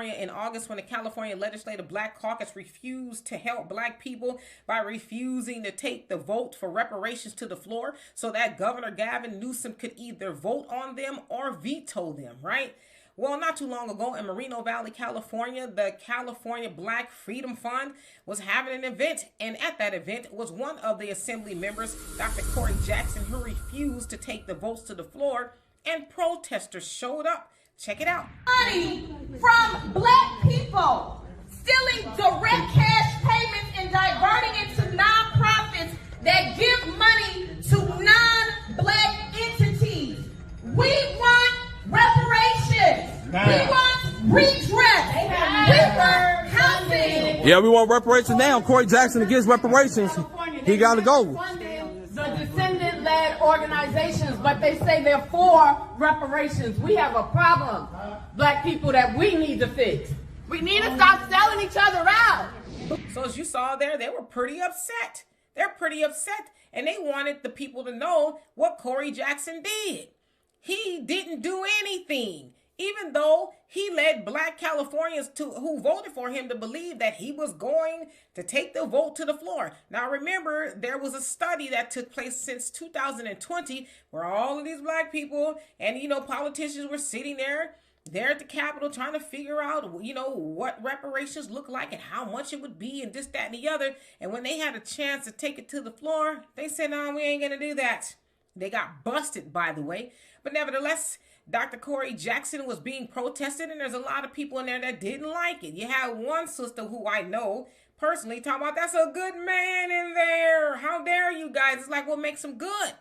in August when the California Legislative Black Caucus refused to help black people by refusing to take the vote for reparations to the floor so that Governor Gavin Newsom could either vote on them or veto them, right? Well, not too long ago in Moreno Valley, California, the California Black Freedom Fund was having an event, and at that event was one of the assembly members, Dr. Corey Jackson, who refused to take the votes to the floor, and protesters showed up. Check it out. Money from black people, stealing direct cash payments and diverting it to nonprofits that give money to non-black entities. We want reparations. We want redress. We want housing. Yeah, we want reparations now. Corey Jackson against reparations. He got to go. The descendant-led organizations, but they say they're for reparations. We have a problem, black people, that we need to fix. We need to stop selling each other out. So as you saw there, they were pretty upset. They're pretty upset, and they wanted the people to know what Corey Jackson did. He didn't do anything, even though he led black Californians who voted for him to believe that he was going to take the vote to the floor. Now, remember, there was a study that took place since 2020 where all of these black people and, politicians were sitting there at the Capitol trying to figure out, what reparations look like and how much it would be and this, that, and the other. And when they had a chance to take it to the floor, they said, no, we ain't going to do that. They got busted, by the way. But nevertheless, Dr. Corey Jackson was being protested, and there's a lot of people in there that didn't like it. You had one sister who I know personally talking about, that's a good man in there. How dare you guys? It's like, what makes him good?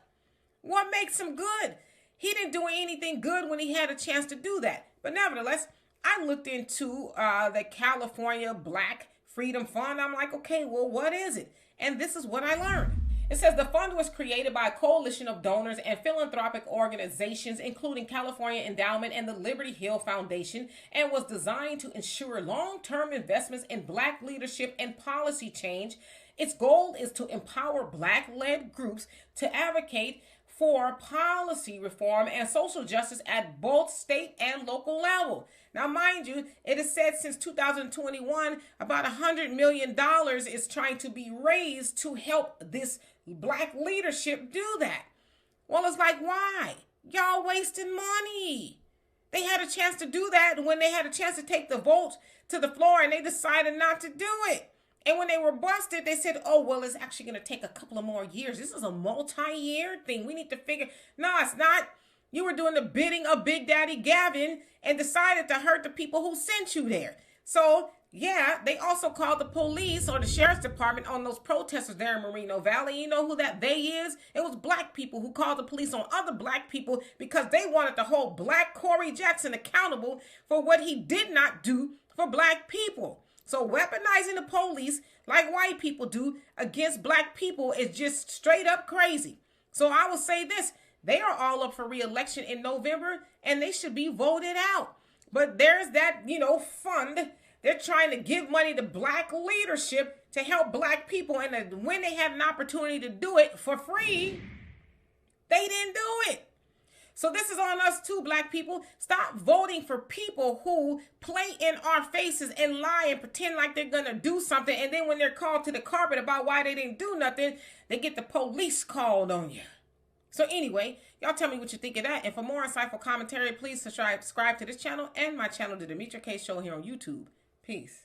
What makes him good? He didn't do anything good when he had a chance to do that. But nevertheless, I looked into the California Black Freedom Fund. I'm like, okay, well, what is it? And this is what I learned. It says the fund was created by a coalition of donors and philanthropic organizations, including California Endowment and the Liberty Hill Foundation, and was designed to ensure long-term investments in black leadership and policy change. Its goal is to empower black-led groups to advocate for policy reform and social justice at both state and local level. Now, mind you, it is said since 2021, about $100 million is trying to be raised to help this black leadership do that. Well, it's like, why? Y'all wasting money. They had a chance to do that when they had a chance to take the vote to the floor, and they decided not to do it. And when they were busted, they said, oh, well, it's actually going to take a couple of more years. This is a multi-year thing. We need to figure. No, it's not. You were doing the bidding of Big Daddy Gavin and decided to hurt the people who sent you there. So, yeah, they also called the police or the sheriff's department on those protesters there in Moreno Valley. You know who that they is? It was black people who called the police on other black people because they wanted to hold black Corey Jackson accountable for what he did not do for black people. So weaponizing the police like white people do against black people is just straight up crazy. So I will say this. They are all up for re-election in November, and they should be voted out. But there's that, fund. They're trying to give money to black leadership to help black people. And when they had an opportunity to do it for free, they didn't do it. So this is on us too, black people. Stop voting for people who play in our faces and lie and pretend like they're going to do something. And then when they're called to the carpet about why they didn't do nothing, they get the police called on you. So anyway, y'all tell me what you think of that. And for more insightful commentary, please subscribe to this channel and my channel, The Demetra K Show, here on YouTube. Peace.